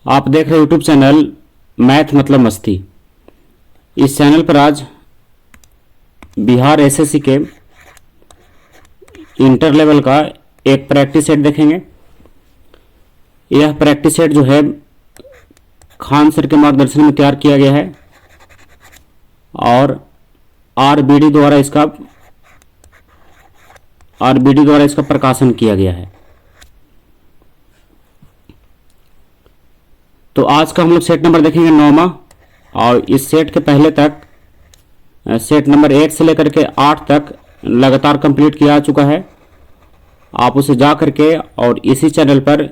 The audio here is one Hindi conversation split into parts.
आप देख रहे यूट्यूब चैनल मैथ मतलब मस्ती। इस चैनल पर आज बिहार एसएससी के इंटर लेवल का एक प्रैक्टिस सेट देखेंगे। यह प्रैक्टिस सेट जो है खान सर के मार्गदर्शन में तैयार किया गया है और आरबीडी द्वारा इसका प्रकाशन किया गया है। तो आज का हम लोग सेट नंबर देखेंगे 9वां, और इस सेट के पहले तक सेट नंबर 1 से लेकर के 8 तक लगातार कंप्लीट किया जा चुका है। आप उसे जा करके और इसी चैनल पर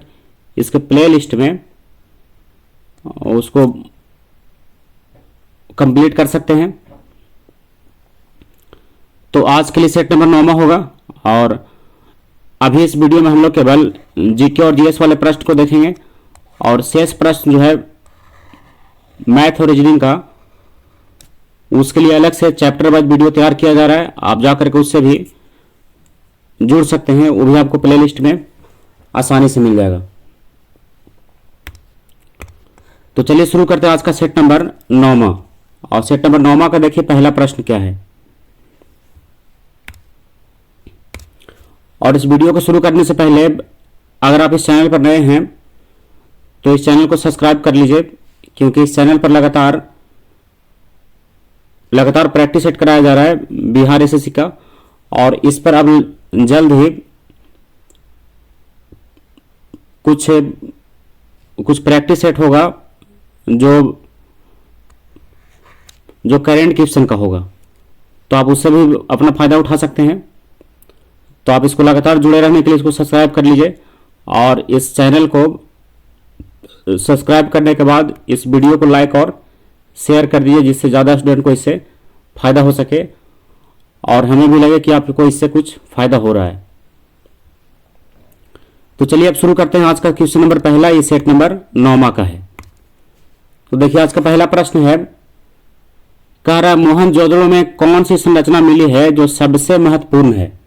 इसके प्ले लिस्ट में उसको कंप्लीट कर सकते हैं। तो आज के लिए सेट नंबर 9वां होगा और अभी इस वीडियो में हम लोग केवल जीके और जीएस वाले प्रश्न को देखेंगे और शेष प्रश्न जो है मैथ और रीजनिंग का, उसके लिए अलग से चैप्टर वाइज वीडियो तैयार किया जा रहा है। आप जा करके उससे भी जुड़ सकते हैं, वो भी आपको प्लेलिस्ट में आसानी से मिल जाएगा। तो चलिए शुरू करते हैं आज का सेट नंबर 9वां। और सेट नंबर 9वां का देखिए पहला प्रश्न क्या है। और इस वीडियो को शुरू करने से पहले अगर आप इस चैनल पर नए हैं तो इस चैनल को सब्सक्राइब कर लीजिए, क्योंकि इस चैनल पर लगातार प्रैक्टिस सेट कराया जा रहा है बिहार एसएससी का। और इस पर अब जल्द ही कुछ प्रैक्टिस सेट होगा जो करेंट क्वेश्चन का होगा, तो आप उससे भी अपना फायदा उठा सकते हैं। तो आप इसको लगातार जुड़े रहने के लिए इसको सब्सक्राइब कर लीजिए और इस चैनल को सब्सक्राइब करने के बाद इस वीडियो को लाइक और शेयर कर दीजिए, जिससे ज़्यादा स्टूडेंट को इससे फायदा हो सके और हमें भी लगे कि आपको इससे कुछ फायदा हो रहा है। तो चलिए अब शुरू करते हैं आज का क्वेश्चन नंबर पहला। ये सेट नंबर 9वां का है। तो देखिए आज का पहला प्रश्न है, कह रहा है मोहनजोदड़ो में कौन सी संरचना मिली है जो सबसे महत्वपूर्ण है।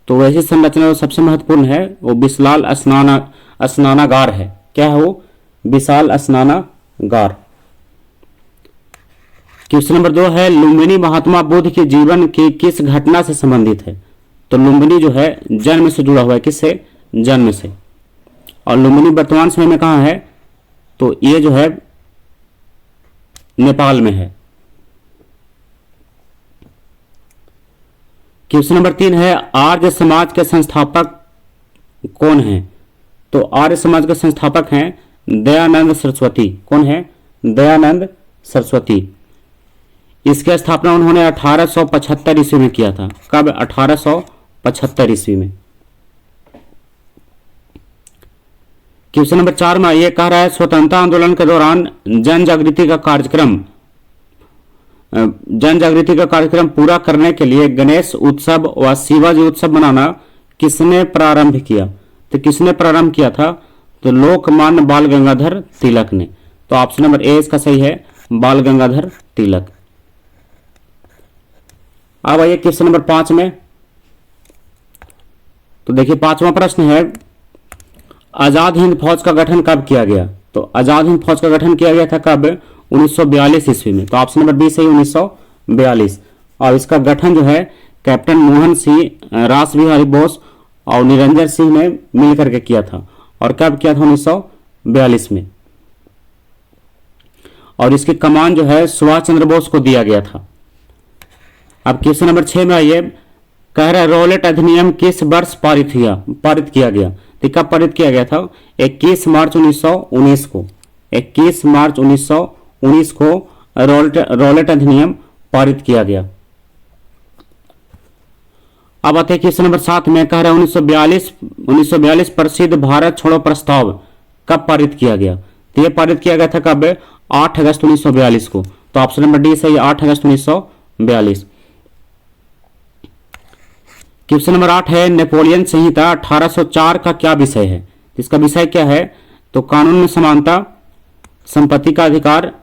तो वैसी संरचना जो सबसे महत्वपूर्ण है वो विशाल स्नानागार है। क्या है वो? विशाल स्नानागार। क्वेश्चन नंबर 2 है, लुम्बिनी महात्मा बुद्ध के जीवन की किस घटना से संबंधित है। तो लुम्बिनी जो है जन्म से जुड़ा हुआ है। किससे? जन्म से। और लुम्बिनी वर्तमान समय में कहाँ है? तो ये जो है नेपाल में है। क्वेश्चन नंबर 3 है, आर्य समाज के संस्थापक कौन है। तो आर्य समाज के संस्थापक हैं दयानंद सरस्वती। कौन है? दयानंद सरस्वती। इसकी स्थापना उन्होंने 1875 ईस्वी में किया था। कब? 1875 ईस्वी में। क्वेश्चन नंबर 4 में यह कह रहा है, स्वतंत्रता आंदोलन के दौरान जन जागृति का कार्यक्रम पूरा करने के लिए गणेश उत्सव व शिवाजी उत्सव मनाना किसने प्रारंभ किया। तो किसने प्रारंभ किया था? तो लोकमान्य बाल गंगाधर तिलक ने। तो ऑप्शन नंबर ए इसका सही है, बाल गंगाधर तिलक। अब आइए क्वेश्चन नंबर 5 में। तो देखिए 5वां प्रश्न है, आजाद हिंद फौज का गठन कब किया गया। तो आजाद हिंद फौज का गठन किया गया था कब? 1942 ईस्वी में। तो ऑप्शन नंबर बी सही, 1942। और इसका गठन जो है कैप्टन मोहन सिंह, रास बिहारी बोस और निरंजन सिंह ने मिलकर के किया था। और कब किया था? 1942 में। और इसकी कमान जो है सुभाष चंद्र बोस को दिया गया था। अब क्वेश्चन नंबर 6 में आइए, कह रहा है रॉलेट अधिनियम किस वर्ष पारित किया गया। तो कब पारित किया गया था? 21 मार्च 1919 को। 21 मार्च 1919 को रॉलेट अधिनियम पारित किया गया। अब आते हैं क्वेश्चन नंबर 7 में, कह रहा है 1942 प्रसिद्ध भारत छोड़ो प्रस्ताव कब पारित किया गया। तो यह पारित किया गया था कब? 8 अगस्त 1942 को। तो ऑप्शन नंबर डी सही, 8 अगस्त 1942। क्वेश्चन नंबर 8 है, नेपोलियन संहिता 1804 का क्या विषय है। इसका विषय क्या है? तो कानून में समानता, संपत्ति का अधिकार,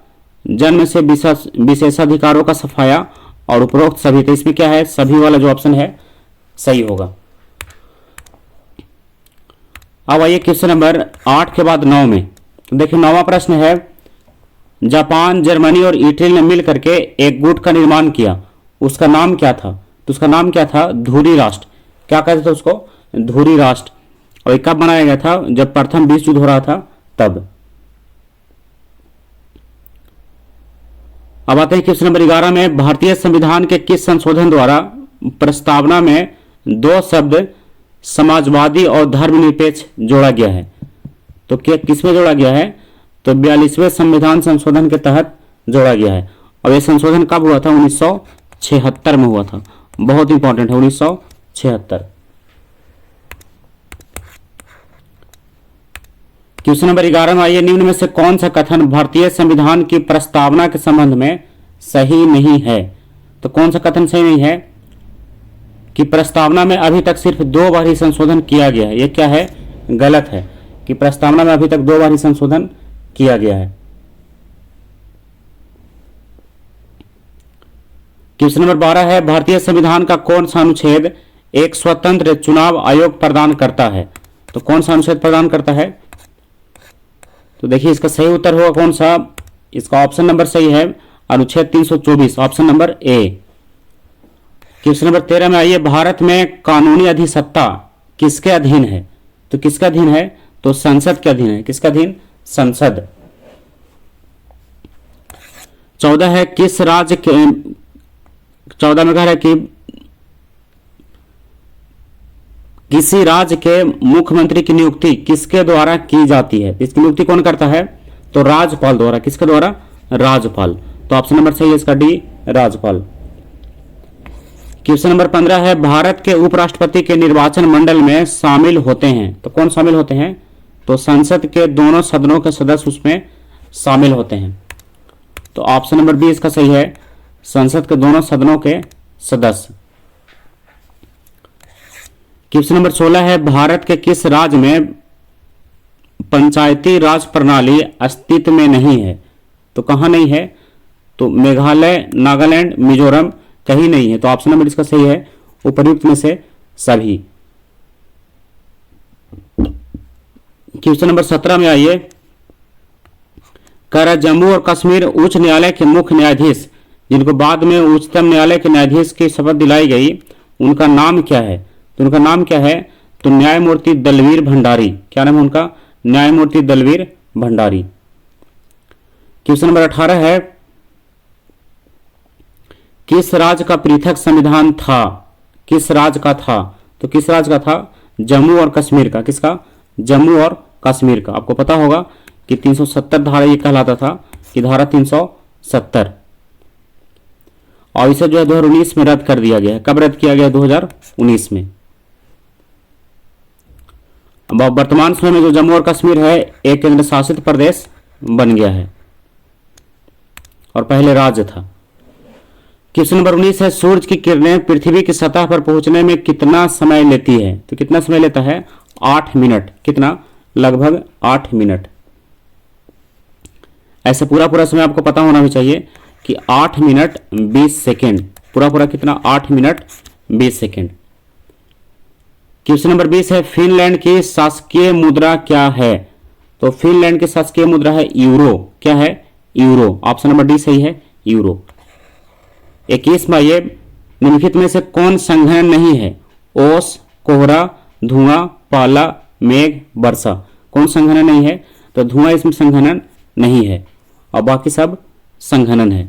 जन्म से विशेषाधिकारों का सफाया और उपरोक्त सभी। तो इसमें क्या है? सभी वाला जो ऑप्शन है सही होगा। अब आइए क्वेश्चन नंबर 8 के बाद 9 में। तो देखिए 9वां प्रश्न है, जापान, जर्मनी और इटली ने मिल करके एक गुट का निर्माण किया, उसका नाम क्या था? तो उसका नाम क्या था? धुरी राष्ट्र। क्या कहते थे उसको? धुरी राष्ट्र। और ये कब बनाया गया था? जब प्रथम विश्व युद्ध हो रहा था तब। अब आते हैं क्वेश्चन नंबर 11 में, भारतीय संविधान के किस संशोधन द्वारा प्रस्तावना में दो शब्द समाजवादी और धर्मनिरपेक्ष जोड़ा गया है? तो क्या किसमें जोड़ा गया है? तो 42वें संविधान संशोधन के तहत जोड़ा गया है। और यह संशोधन कब हुआ था? 1976 में हुआ था। बहुत इंपॉर्टेंट है, 1976। क्वेश्चन नंबर 11 में आइए, निम्न में से कौन सा कथन भारतीय संविधान की प्रस्तावना के संबंध में सही नहीं है? तो कौन सा कथन सही नहीं है? कि प्रस्तावना में अभी तक सिर्फ 2 बार ही संशोधन किया गया है। यह क्या है? गलत है कि प्रस्तावना में अभी तक 2 बार ही संशोधन किया गया है। क्वेश्चन नंबर 12 है, भारतीय संविधान का कौन सा अनुच्छेद एक स्वतंत्र चुनाव आयोग प्रदान करता है? तो कौन सा अनुच्छेद प्रदान करता है? तो देखिए इसका सही उत्तर होगा कौन सा? इसका ऑप्शन नंबर सही है अनुच्छेद 324, option number A. Question number 13 में आइए, भारत में कानूनी अधिसत्ता किसके अधीन है? तो किसके अधीन है? तो संसद के अधीन है। किसके अधीन? संसद। 14 है, किस राज्य के 14 में कह रहा है कि किसी राज्य के मुख्यमंत्री की नियुक्ति किसके द्वारा की जाती है? इसकी नियुक्ति कौन करता है? तो राज्यपाल द्वारा। किसके द्वारा? राज्यपाल। तो ऑप्शन नंबर सही है इसका डी, राज्यपाल। क्वेश्चन नंबर 15 है, भारत के उपराष्ट्रपति के निर्वाचन मंडल में शामिल होते हैं। तो कौन शामिल होते हैं? तो संसद के दोनों सदनों के सदस्य उसमें शामिल होते हैं। तो ऑप्शन नंबर बी इसका सही है, संसद के दोनों सदनों के सदस्य। क्वेश्चन नंबर 16 है, भारत के किस राज्य में पंचायती राज प्रणाली अस्तित्व में नहीं है? तो कहां नहीं है? तो मेघालय, नागालैंड, मिजोरम, कहीं नहीं है। तो ऑप्शन नंबर इसका सही है, उपर्युक्त में से सभी। क्वेश्चन नंबर 17 में आइए, कर जम्मू और कश्मीर उच्च न्यायालय के मुख्य न्यायाधीश जिनको बाद में उच्चतम न्यायालय के न्यायाधीश की शपथ दिलाई गई, उनका नाम क्या है? तो उनका नाम क्या है? तो न्यायमूर्ति दलवीर भंडारी। क्या नाम है उनका? न्यायमूर्ति दलवीर भंडारी। क्वेश्चन नंबर 18 है, किस राज्य का पृथक संविधान था? किस राज्य का था? तो किस राज्य का था? जम्मू और कश्मीर का। किसका? जम्मू और कश्मीर का। आपको पता होगा कि 370 धारा ये कहलाता था कि धारा 370, और इसे जो है 2019 में रद्द कर दिया गया है। कब रद्द किया गया? 2019 में। अब वर्तमान समय में जो जम्मू और कश्मीर है एक केंद्र शासित प्रदेश बन गया है और पहले राज्य था। क्वेश्चन नंबर 19 है, सूरज की किरणें पृथ्वी की सतह पर पहुंचने में कितना समय लेती है? तो कितना समय लेता है? 8 मिनट। कितना? लगभग 8 मिनट। ऐसे पूरा समय आपको पता होना भी चाहिए कि 8 मिनट 20 सेकेंड। पूरा कितना? 8 मिनट 20 सेकेंड। क्वेश्चन नंबर 20 है, फिनलैंड की शासकीय मुद्रा क्या है? तो फिनलैंड की शासकीय मुद्रा है यूरो। क्या है? यूरो। ऑप्शन नंबर डी सही है, यूरो। 21 में ये निम्नलिखित में से कौन संघनन नहीं है? ओस, कोहरा, धुआं, पाला, मेघ, वर्षा। कौन संघनन नहीं है? तो धुआं इसमें संघनन नहीं है और बाकी सब संघनन है।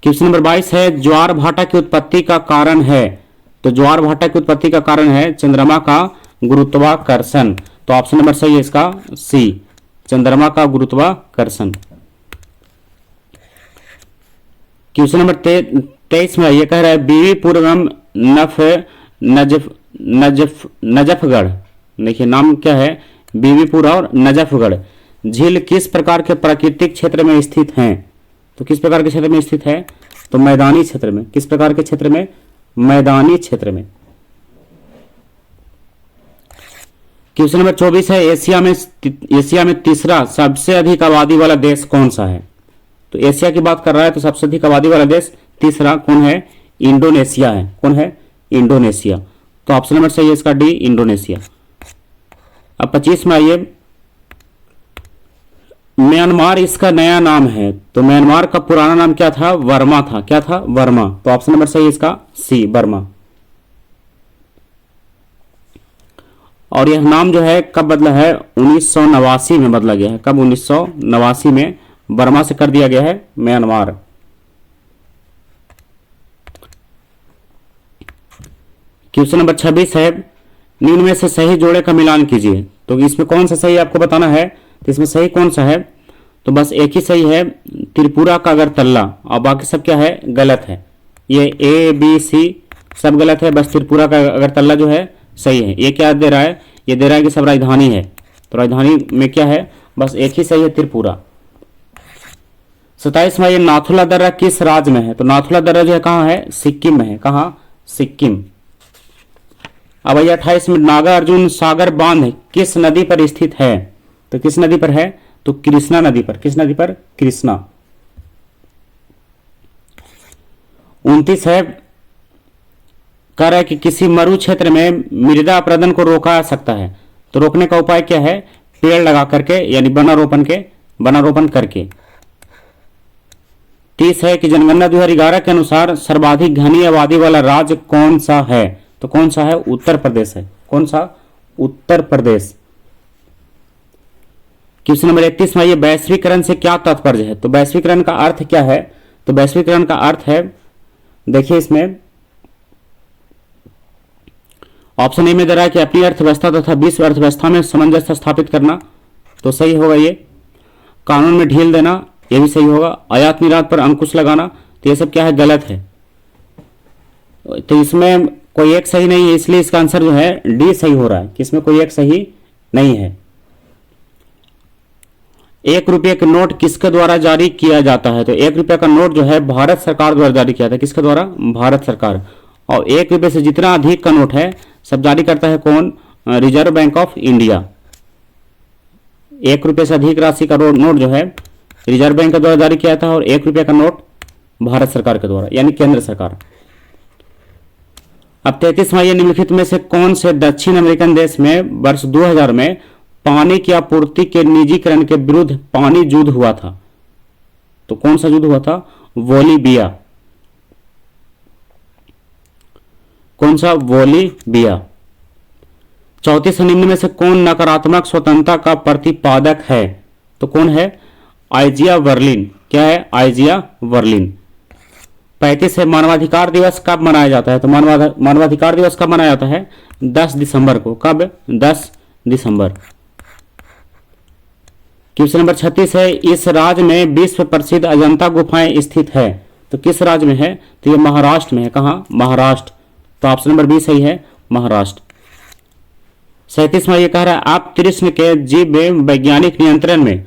क्वेश्चन नंबर 22 है, ज्वार भाटा की उत्पत्ति का कारण है? तो ज्वार भाटा की उत्पत्ति का कारण है चंद्रमा का गुरुत्वाकर्षण। तो ऑप्शन नंबर सही है इसका सी, चंद्रमा का गुरुत्वाकर्षण। क्वेश्चन नंबर 23 में ये कह रहा है, बीवी पुर एवं नजफगढ़, देखिए नाम क्या है? बीवीपुर और नजफगढ़ झील किस प्रकार के प्राकृतिक क्षेत्र में स्थित हैं? तो किस प्रकार के क्षेत्र में स्थित है? तो मैदानी क्षेत्र में। किस प्रकार के क्षेत्र में? मैदानी क्षेत्र में। क्वेश्चन नंबर 24 है, एशिया में तीसरा सबसे अधिक आबादी वाला देश कौन सा है? तो एशिया की बात कर रहा है तो सबसे अधिक आबादी वाला देश तीसरा कौन है? इंडोनेशिया है। कौन है? इंडोनेशिया। तो ऑप्शन नंबर सही है इसका डी, इंडोनेशिया। अब 25 में आइए, म्यांमार इसका नया नाम है, तो म्यांमार का पुराना नाम क्या था? वर्मा था। क्या था? वर्मा। तो ऑप्शन नंबर सही है इसका सी, बर्मा। और यह नाम जो है कब बदला है? 1989 में बदला गया है। कब? 1989 में बर्मा से कर दिया गया है म्यांमार। क्वेश्चन नंबर 26 है, निम्न में से सही जोड़े का मिलान कीजिए। तो इसमें कौन सा सही आपको बताना है। तो इसमें सही कौन सा है? तो बस एक ही सही है, त्रिपुरा का अगरतला, और बाकी सब क्या है? गलत है। ये ए बी सी सब गलत है, बस त्रिपुरा का अगरतला जो है सही है। ये क्या दे रहा है? ये दे रहा है कि सब राजधानी है, तो राजधानी में क्या है? बस एक ही सही है, त्रिपुरा। 27वां, ये नाथुला दर्रा किस राज्य में है? तो नाथुला दर्रा जो है कहाँ है? सिक्किम में है। कहाँ? सिक्किम। अब 28 में, नागार्जुन सागर बांध किस नदी पर स्थित है? तो किस नदी पर है? तो कृष्णा नदी पर। किस नदी पर? कृष्णा। 29 है, कह रहा है कि किसी मरु क्षेत्र में मृदा अपरदन को रोका जा सकता है, तो रोकने का उपाय क्या है? पेड़ लगा करके, यानी वनारोपण करके। 30 है कि जनगणना 2011 के अनुसार सर्वाधिक घनी आबादी वाला राज्य कौन सा है? तो कौन सा है? उत्तर प्रदेश है। कौन सा? उत्तर प्रदेश। क्वेश्चन नंबर 31 में, ये वैश्वीकरण से क्या तात्पर्य है? तो वैश्वीकरण का अर्थ क्या है? तो वैश्वीकरण का अर्थ है, देखिए इसमें ऑप्शन ए में दे रहा है कि अपनी अर्थव्यवस्था तथा विश्व अर्थव्यवस्था में सामंजस्य स्थापित करना, तो सही होगा ये। कानून में ढील देना, ये भी सही होगा। आयात निर्यात पर अंकुश लगाना, तो ये सब क्या है? गलत है। तो इसमें कोई एक सही नहीं है, इसलिए इसका आंसर जो है डी सही हो रहा है कि इसमें कोई एक सही नहीं है। 1 रुपये का नोट किसके द्वारा जारी किया जाता है? तो 1 रुपये का नोट जो है भारत सरकार द्वारा जारी किया था। किसके द्वारा? भारत सरकार। और 1 रुपये से जितना अधिक का नोट है सब जारी करता है कौन? Reserve bank of India. 1 रुपये से अधिक राशि का नोट जो है रिजर्व बैंक के द्वारा जारी किया था, और 1 रुपये का नोट भारत सरकार के द्वारा, यानी केंद्र सरकार। अब 33वां, ये निम्नलिखित में से कौन से दक्षिण अमेरिकन देश में वर्ष 2000 में पानी की आपूर्ति के निजीकरण के विरुद्ध पानी युद्ध हुआ था? तो कौन सा युद्ध हुआ था? बोलीविया। कौन सा? बोलीविया। 34, निम्न में से कौन नकारात्मक स्वतंत्रता का प्रतिपादक है? तो कौन है? आइजिया वर्लिन। क्या है? आइजिया वर्लिन। 35 है, मानवाधिकार दिवस कब मनाया जाता है? तो मानवाधिकार दिवस कब मनाया जाता है? 10 दिसंबर को। कब? 10 दिसंबर। क्वेश्चन नंबर 36 है, इस राज्य में विश्व प्रसिद्ध अजंता गुफाएं स्थित है, तो किस राज्य में है? तो ये महाराष्ट्र में है। कहाँ? महाराष्ट्र। तो ऑप्शन नंबर बी सही है, महाराष्ट्र। 37वां, ये कह रहा है आप कृष्ण के जीव वैज्ञानिक नियंत्रण में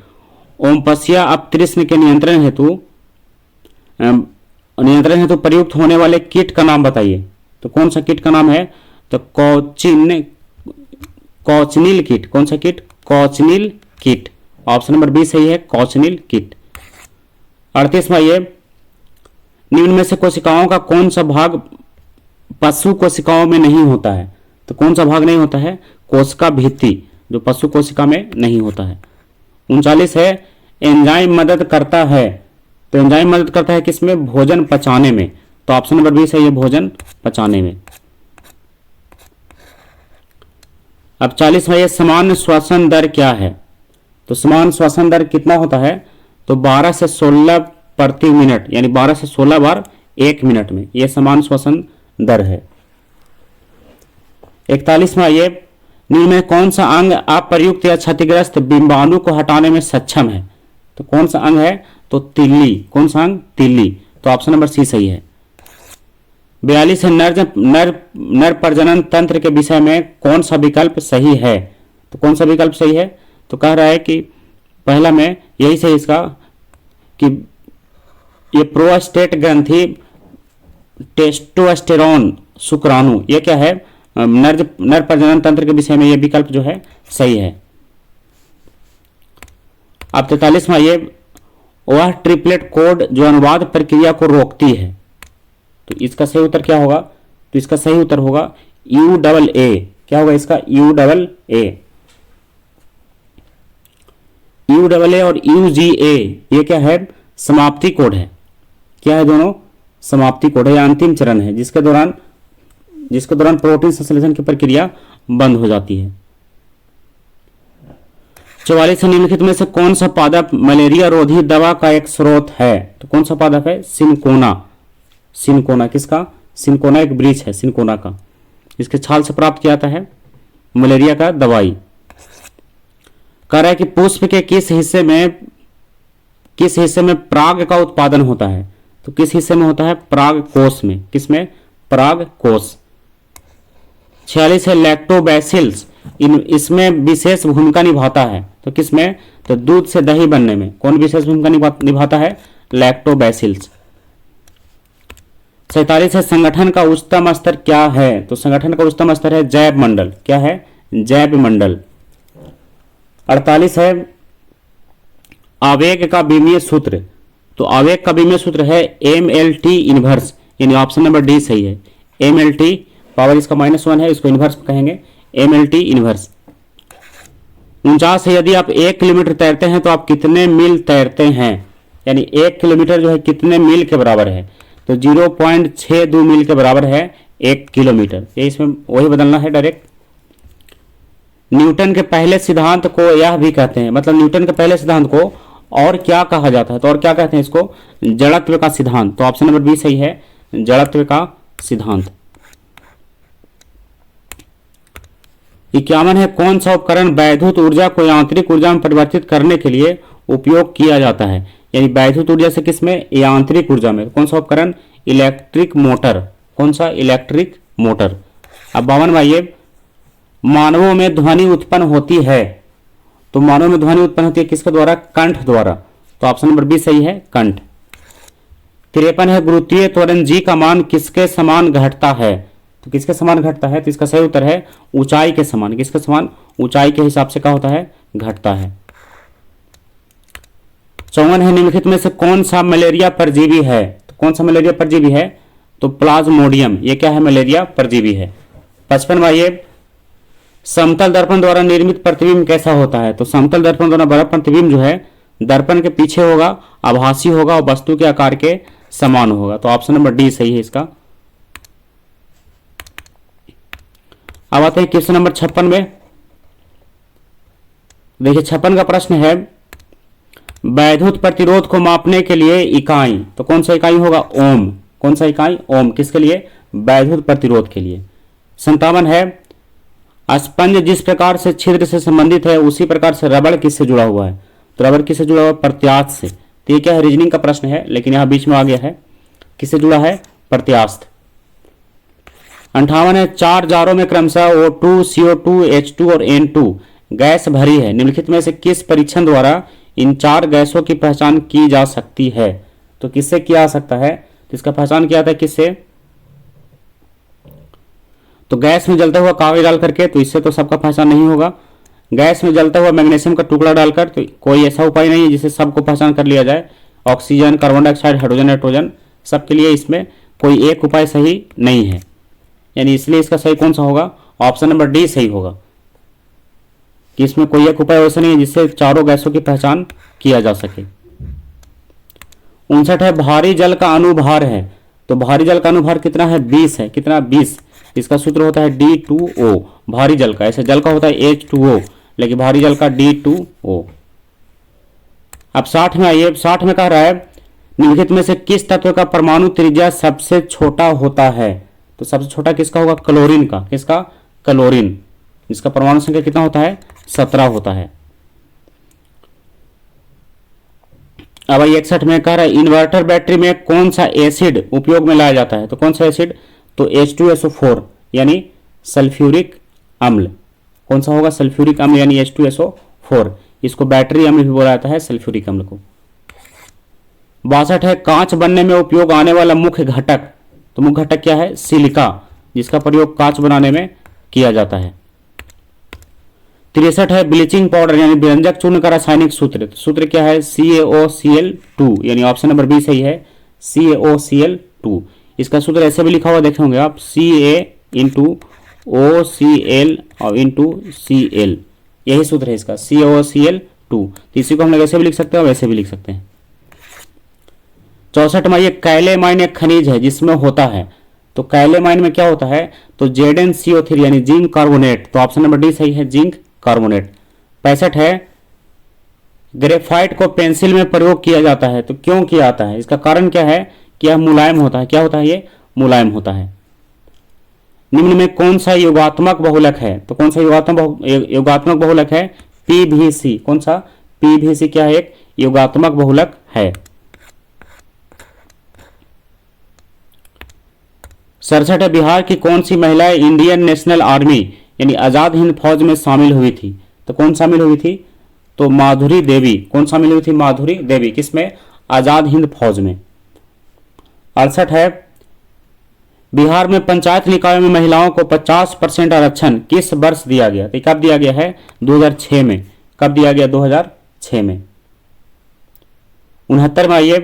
ओमपसिया अब कृष्ण के नियंत्रण हेतु प्रयुक्त होने वाले कीट का नाम बताइए। तो कौन सा कीट का नाम है? तो कॉचनिल कीट। कौन सा कीट? कॉचनिल कीट। ऑप्शन नंबर बी सही है, कॉचनिल कीट। 38वां, ये निम्न में से कोशिकाओं का कौन सा भाग पशु कोशिकाओं में नहीं होता है? तो कौन सा भाग नहीं होता है? कोशिका भित्ति, जो पशु कोशिका में नहीं होता है। 39 है, एंजाइम मदद करता है, तो एंजाइम मदद करता है किसमें? भोजन पचाने में। तो ऑप्शन नंबर बी सही है, भोजन पचाने में। अब 40वां, ये सामान्य श्वसन दर क्या है? तो सामान्य श्वसन दर कितना होता है? तो 12 से 16 प्रति मिनट, यानी 12 से 16 बार 1 मिनट में, यह सामान्य श्वसन दर है। 41वां, ये निम्न में कौन सा अंग अप्रयुक्त या क्षतिग्रस्त बिंबाणु को हटाने में सक्षम है? तो कौन सा अंग है? तो तिल्ली। कौन सा अंग? तिल्ली। तो ऑप्शन नंबर सी सही है। 42 है, नर प्रजनन तंत्र के विषय में कौन सा विकल्प सही है? तो कौन सा विकल्प सही है? तो कह रहा है कि पहला में यही सही इसका कि ये प्रोस्टेट ग्रंथि, टेस्टोस्टेरोन, शुक्राणु, ये क्या है? नर प्रजनन तंत्र के विषय में ये विकल्प जो है सही है। अब 43वां, ये वह ट्रिपलेट कोड जो अनुवाद प्रक्रिया को रोकती है, तो इसका सही उत्तर क्या होगा? तो इसका सही उत्तर होगा UAA। क्या होगा इसका? UAA। UAA और UGA ये क्या है, समाप्ति कोड है। क्या है दोनों, समाप्ति कोड है, या अंतिम चरण है जिसके दौरान प्रोटीन संश्लेषण की प्रक्रिया बंद हो जाती है। 44 निम्नलिखित में से कौन सा पादप मलेरिया रोधी दवा का एक स्रोत है? तो कौन सा पादप है? सिनकोना। सिनकोना किसका? सिनकोना एक वृक्ष है सिनकोना का, इसके छाल से प्राप्त किया जाता है मलेरिया का दवाई। कह रहा है कि पुष्प के किस हिस्से में पराग का उत्पादन होता है? तो किस हिस्से में होता है? पराग कोश में। किसमें? पराग कोश। 46 है लैक्टोबैसिल्स इसमें विशेष भूमिका निभाता है। तो किसमें? तो दूध से दही बनने में कौन विशेष भूमिका निभाता है? लैक्टोबैसिल्स। 47 है संगठन का उच्चतम स्तर क्या है? तो संगठन का उच्चतम स्तर है जैव मंडल। क्या है? जैव मंडल। 48 है आवेग का विमीय सूत्र। तो आवेग का विमीय सूत्र है MLT इनवर्स, यानी ऑप्शन नंबर डी सही है। MLT पावर इसका -1 है, इसको इनवर्स कहेंगे, MLT इनवर्स। 49 है यदि आप 1 किलोमीटर तैरते हैं तो आप कितने मील तैरते हैं? यानी 1 किलोमीटर जो है कितने मील के बराबर है? तो 0.62 मील के बराबर है 1 किलोमीटर। ये इसमें वही बदलना है डायरेक्ट। न्यूटन के पहले सिद्धांत को यह भी कहते हैं, मतलब न्यूटन के पहले सिद्धांत को और क्या कहा जाता है? तो और क्या कहते हैं इसको? जड़त्व का सिद्धांत। तो ऑप्शन नंबर बी सही है, जड़त्व का सिद्धांत। 51 है कौन सा उपकरण वैद्युत ऊर्जा को यांत्रिक ऊर्जा में परिवर्तित करने के लिए उपयोग किया जाता है? यानी वैद्युत ऊर्जा से किसमें? यांत्रिक ऊर्जा में। कौन सा उपकरण? Electric motor. कौन सा? Electric motor. अब 52 आइए, मानवों में ध्वनि उत्पन्न होती है। तो मानव में ध्वनि उत्पन्न होती है किसके द्वारा? कंठ द्वारा। तो ऑप्शन नंबर बी सही है, कंठ। 53 है गुरुत्वीय त्वरण जी का मान किसके समान घटता है? तो किसके समान घटता है? तो इसका सही उत्तर है ऊंचाई के समान। किसके समान? ऊंचाई के हिसाब से क्या होता है? घटता है। 54 है निम्नलिखित में से कौन सा मलेरिया परजीवी है? तो कौन सा मलेरिया परजीवी है? तो प्लाज्मोडियम। ये क्या है? मलेरिया परजीवी है। 55 आइए, समतल दर्पण द्वारा निर्मित प्रतिबिंब कैसा होता है? तो समतल दर्पण द्वारा बना प्रतिबिंब जो है दर्पण के पीछे होगा, आभासी होगा और वस्तु के आकार के समान होगा। तो ऑप्शन नंबर डी सही है इसका। अब आते हैं क्वेश्चन नंबर 56 में। देखिए 56 का प्रश्न है वैद्युत प्रतिरोध को मापने के लिए इकाई। तो कौन सा इकाई होगा? ओम। कौन सा इकाई? ओम। किसके लिए? वैद्युत प्रतिरोध के लिए। 57 है स्पंज जिस प्रकार से छिद्र से संबंधित है उसी प्रकार से रबड़ किससे जुड़ा हुआ है? तो रबड़ किससे जुड़ा हुआ है? प्रत्यास्थ से। तो ये क्या है? रीजनिंग का प्रश्न है, लेकिन यहां बीच में आ गया है। किससे जुड़ा है? प्रत्यास्थ। 58 है 4 जारों में क्रमशः O2, CO2, H2 और N2 गैस भरी है। निम्नलिखित में से किस परीक्षण द्वारा इन 4 गैसों की पहचान की जा सकती है? तो किससे किया जा सकता है? तो इसका पहचान किया जाता है किससे? तो गैस में जलता हुआ कागज डाल करके, तो इससे तो सबका पहचान नहीं होगा। गैस में जलता हुआ मैग्नीशियम का टुकड़ा डालकर, तो कोई ऐसा उपाय नहीं है जिससे सबको पहचान कर लिया जाए। Oxygen, carbon dioxide, hydrogen, nitrogen, सबके लिए इसमें कोई एक उपाय सही नहीं है, यानी इसलिए इसका सही कौन सा होगा? ऑप्शन नंबर डी सही होगा कि इसमें कोई एक उपाय ऐसा नहीं है जिससे चारों गैसों की पहचान किया जा सके। 59 है भारी जल का अनुभार है। तो भारी जल का अनुभार कितना है? 20 है। कितना? 20। इसका सूत्र होता है D2O। भारी जल का, ऐसे जल का होता है H2O, लेकिन भारी जल का D2O। अब 60 में आइए। 60 में कह रहा है निम्नलिखित में से किस तत्व का परमाणु त्रिज्या सबसे छोटा होता है? तो सबसे छोटा किसका होगा? क्लोरीन का। किसका? क्लोरीन, जिसका परमाणु संख्या कितना होता है? 17 होता है। अब 61 में कह रहा है इन्वर्टर बैटरी में कौन सा एसिड उपयोग में लाया जाता है? तो कौन सा एसिड? तो H2SO4 यानी सल्फ्यूरिक अम्ल। कौन सा होगा? सल्फ्यूरिक अम्ल यानी H2SO4। इसको बैटरी अम्ल भी बोला जाता है, सल्फ्यूरिक अम्ल को। 62 है कांच बनने में उपयोग आने वाला मुख्य घटक। तो मुख्य घटक क्या है? सिलिका, जिसका प्रयोग कांच बनाने में किया जाता है। 63 है ब्लीचिंग पाउडर यानी व्यंजक चूर्ण का रासायनिक सूत्र। तो सूत्र क्या है? CaOCl2, यानी ऑप्शन नंबर बी सही है, CaOCl2। इसका सूत्र ऐसे भी लिखा हुआ देखे होंगे आप, Ca × OCl और × Cl, यही सूत्र है इसका, CaOCl2। 2। तो इसी को हम लोग ऐसे भी लिख सकते हैं और वैसे भी लिख सकते हैं। 64वां, ये कैलेमाइन एक खनिज है जिसमें होता है, तो कैलेमाइन में क्या होता है, तो ZnCO3 यानी जिंक कार्बोनेट। तो ऑप्शन नंबर डी सही है, जिंक कार्बोनेट। 65 है, ग्रेफाइट को पेंसिल में प्रयोग किया जाता है, तो क्यों किया जाता है, इसका कारण क्या है कि यह मुलायम होता है। क्या होता है, ये मुलायम होता है। निम्न में कौन सा योगात्मक बहुलक है, तो कौन सा योगात्मक बहुलक है, PVC। कौन सा, PVC क्या है, एक योगात्मक बहुलक है। 67 है, बिहार की कौन सी महिला इंडियन नेशनल आर्मी यानी आजाद हिंद फौज में शामिल हुई थी, तो कौन शामिल हुई थी, तो माधुरी देवी। कौन शामिल हुई थी, माधुरी देवी। किसमें, आजाद हिंद फौज में। 68 है, बिहार में पंचायत निकायों में महिलाओं को 50% आरक्षण किस वर्ष दिया गया, तो कब दिया गया है, 2006 में। कब दिया गया, 2006 में। 69 में आइए,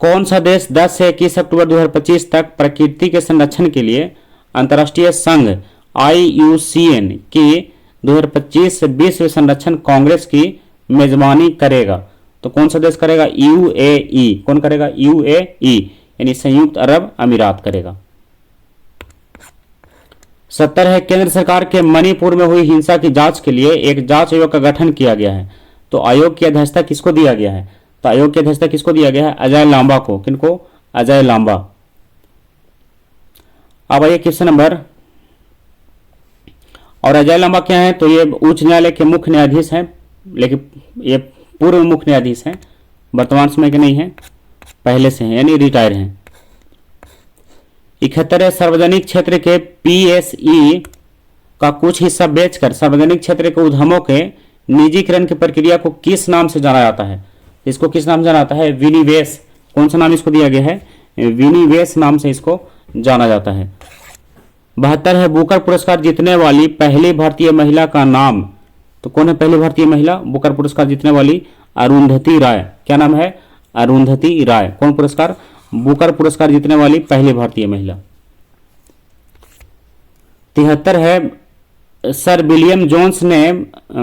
कौन सा देश 10 से 21 अक्टूबर 2025 तक प्रकृति के संरक्षण के लिए अंतर्राष्ट्रीय संघ IUCN की 2025 विश्व संरक्षण कांग्रेस की मेजबानी करेगा, तो कौन सा देश करेगा, UAE। कौन करेगा, UAE यानी संयुक्त अरब अमीरात करेगा। 70 है, केंद्र सरकार के मणिपुर में हुई हिंसा की जांच के लिए एक जांच आयोग का गठन किया गया है, तो आयोग की अध्यक्षता किसको दिया गया है, तो आयोग की अध्यक्षता किसको दिया गया है, अजय लांबा को। किनको, अजय लांबा। अब आइए क्वेश्चन नंबर, और अजय लांबा क्या है, तो ये उच्च न्यायालय के मुख्य न्यायाधीश हैं, लेकिन ये पूर्व मुख्य न्यायाधीश हैं, वर्तमान समय के नहीं हैं, पहले से हैं यानी रिटायर हैं। 71 है, सार्वजनिक क्षेत्र के PSE का कुछ हिस्सा बेचकर सार्वजनिक क्षेत्र के उद्यमों के निजीकरण की प्रक्रिया को किस नाम से जाना जाता है, इसको किस नाम से जाना जाता है, विनिवेश। कौन सा नाम इसको दिया गया है, विनिवेश नाम से इसको जाना जाता है। 72 है, बुकर पुरस्कार जीतने वाली पहली भारतीय महिला का नाम, तो कौन है पहली भारतीय महिला बुकर पुरस्कार जीतने वाली, अरुंधति राय। क्या नाम है, अरुंधति राय। कौन पुरस्कार, बुकर पुरस्कार जीतने वाली पहली भारतीय महिला। 73 है, सर विलियम जोन्स ने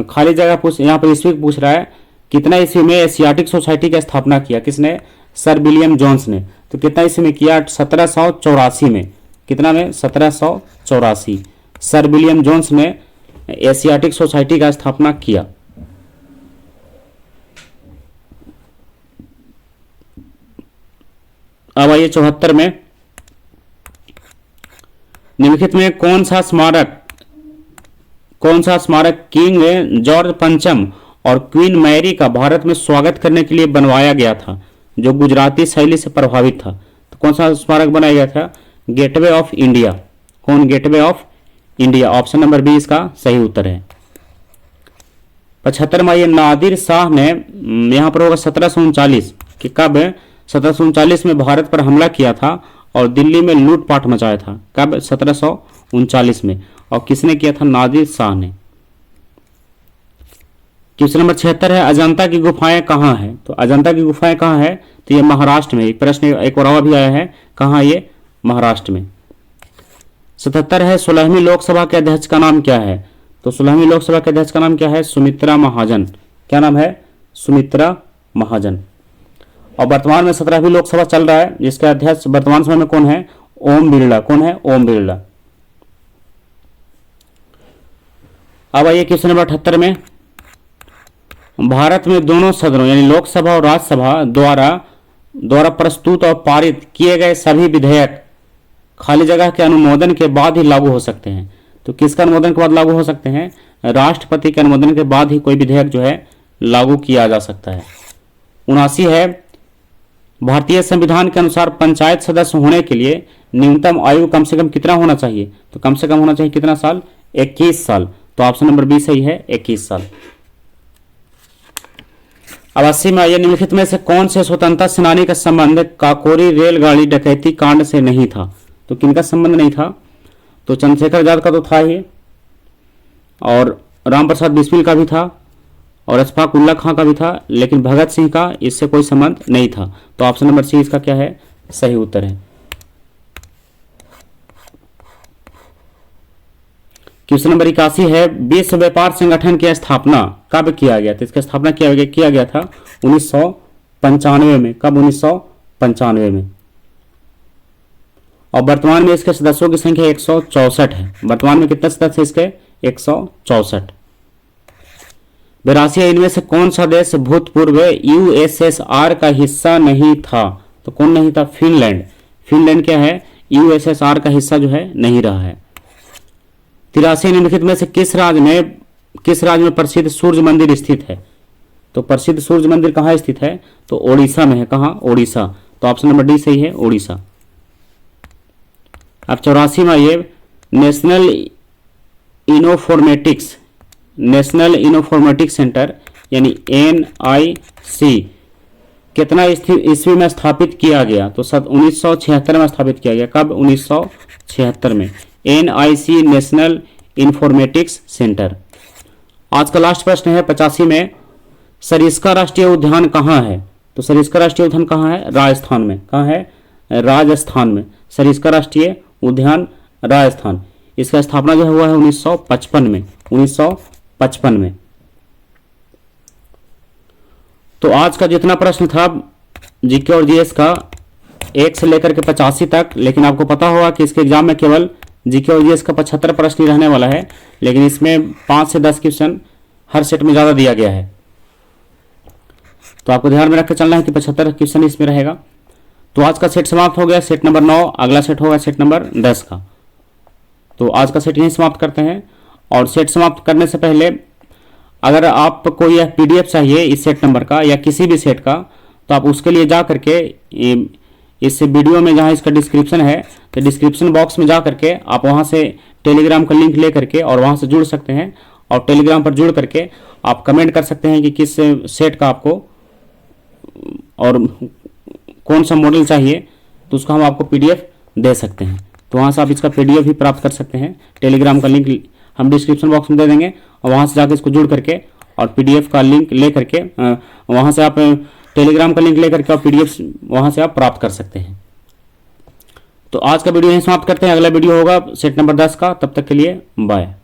खाली जगह पूछ, यहाँ पर ईस्वी पूछ रहा है, कितना ईस्वी में एशियाटिक सोसाइटी की स्थापना किया, किसने, सर विलियम जोन्स ने। तो कितना ईस्वी में किया, 1784 में। कितना में, 1784 सर विलियम जोन्स ने एशियाटिक सोसाइटी का स्थापना किया। अब आइए 74 में, निम्नलिखित में कौन सा स्मारक किंग जॉर्ज पंचम और क्वीन मैरी का भारत में स्वागत करने के लिए बनवाया गया था, जो गुजराती शैली से प्रभावित था। तो कौन सा स्मारक बनाया गया था, गेटवे ऑफ इंडिया। कौन, gateway of India. Option number B इसका सही उत्तर है। 75 में, ये नादिर शाह ने, यहां पर होगा 1739 कि कब, 1739 में भारत पर हमला किया था और दिल्ली में लूटपाट मचाया था। कब, 1739 में। और किसने किया था, नादिर शाह ने। क्वेश्चन नंबर 76 है, अजंता की गुफाएं कहाँ है, तो अजंता की गुफाएं कहाँ है, तो ये महाराष्ट्र में। एक प्रश्न एक और भी आया है, कहाँ, ये महाराष्ट्र में। 77 है, 16वीं लोकसभा के अध्यक्ष का नाम क्या है, तो 16वीं लोकसभा के अध्यक्ष का नाम क्या है, सुमित्रा महाजन। क्या नाम है, सुमित्रा महाजन। और वर्तमान में 17वीं लोकसभा चल रहा है, जिसके अध्यक्ष वर्तमान समय में कौन है, ओम बिरला। कौन है, ओम बिरला। अब आइए क्वेश्चन नंबर 78 में, भारत में दोनों सदनों यानी लोकसभा और राज्यसभा द्वारा प्रस्तुत और पारित किए गए सभी विधेयक खाली जगह के अनुमोदन के बाद ही लागू हो सकते हैं। तो किसका अनुमोदन के बाद लागू हो सकते हैं, राष्ट्रपति के अनुमोदन के बाद ही कोई विधेयक जो है लागू किया जा सकता है। 79 है, भारतीय संविधान के अनुसार पंचायत सदस्य होने के लिए न्यूनतम आयु कम से कम कितना होना चाहिए, तो कम से कम होना चाहिए कितना साल, 21 साल। तो ऑप्शन नंबर बी सही है, 21 साल। अब 80 में आइए, निम्नलिखित में से कौन से स्वतंत्रता सेनानी का संबंध काकोरी रेलगाड़ी डकैती कांड से नहीं था, तो किनका संबंध नहीं था, तो चंद्रशेखर आजाद का तो था ही, और राम प्रसाद बिस्मिल का भी था, और अशफाक उल्ला खां का भी था, लेकिन भगत सिंह का इससे कोई संबंध नहीं था। तो ऑप्शन नंबर सी इसका क्या है, सही उत्तर है। क्वेश्चन नंबर 81 है, विश्व व्यापार संगठन की स्थापना कब किया गया था? इसकी स्थापना किया गया था 1995 में। कब? 1995 में। और वर्तमान में इसके सदस्यों की संख्या 164 है। वर्तमान में कितने सदस्य इसके? 164। 82 इनमें से कौन सा देश भूतपूर्व यूएसएसआर का हिस्सा नहीं था? तो कौन नहीं था? फिनलैंड। फिनलैंड क्या है? यूएसएसआर का हिस्सा जो है नहीं रहा है। 83 निम्नलिखित में से किस राज्य में प्रसिद्ध सूर्य मंदिर स्थित है? तो प्रसिद्ध सूर्य मंदिर कहाँ स्थित है? तो ओडिशा में है। कहाँ? ओडिशा। तो ऑप्शन नंबर डी सही है, ओडिशा। अब 84 में ये नेशनल इनोफॉर्मेटिक्स सेंटर यानी NIC कितना ईस्वी में स्थापित किया गया? तो 1976 में स्थापित किया गया। कब? 1976 में। NIC national informatics centre. आज का लास्ट प्रश्न है 85 में, सरिस्का राष्ट्रीय उद्यान कहाँ है? तो सरिस्का राष्ट्रीय उद्यान कहाँ है? राजस्थान में। कहाँ है? राजस्थान में। सरिस्का राष्ट्रीय उद्यान राजस्थान। इसका स्थापना जो हुआ है 1955 में। 1955 में। तो आज का जितना प्रश्न था जीके और जीएस का 1 से लेकर के 85 तक, लेकिन आपको पता होगा कि इसके एग्जाम में केवल जीके और जीएस का 75 प्रश्न ही रहने वाला है, लेकिन इसमें 5 से 10 क्वेश्चन हर सेट में ज़्यादा दिया गया है। तो आपको ध्यान में रखकर चलना है कि 75 क्वेश्चन इसमें रहेगा। तो आज का सेट समाप्त हो गया, सेट नंबर 9। अगला सेट होगा सेट नंबर 10 का। तो आज का सेट यहीं समाप्त करते हैं। और सेट समाप्त करने से पहले अगर आपको यह PDF चाहिए इस सेट नंबर का या किसी भी सेट का, तो आप उसके लिए जा करके इस वीडियो में जहां इसका डिस्क्रिप्शन है, तो डिस्क्रिप्शन बॉक्स में जा करके आप वहां से टेलीग्राम का लिंक ले करके और वहां से जुड़ सकते हैं। और टेलीग्राम पर जुड़ करके आप कमेंट कर सकते हैं कि किस सेट का आपको और कौन सा मॉडल चाहिए, तो उसका हम आपको PDF दे सकते हैं। तो वहाँ से आप इसका PDF भी प्राप्त कर सकते हैं। टेलीग्राम का लिंक हम डिस्क्रिप्शन बॉक्स में दे देंगे और वहाँ से जाकर इसको जुड़ करके और PDF का लिंक ले करके वहाँ से आप टेलीग्राम का लिंक ले करके और PDF वहाँ से आप प्राप्त कर सकते हैं। तो आज का वीडियो यहीं समाप्त करते हैं। अगला वीडियो होगा सेट नंबर 10 का। तब तक के लिए बाय।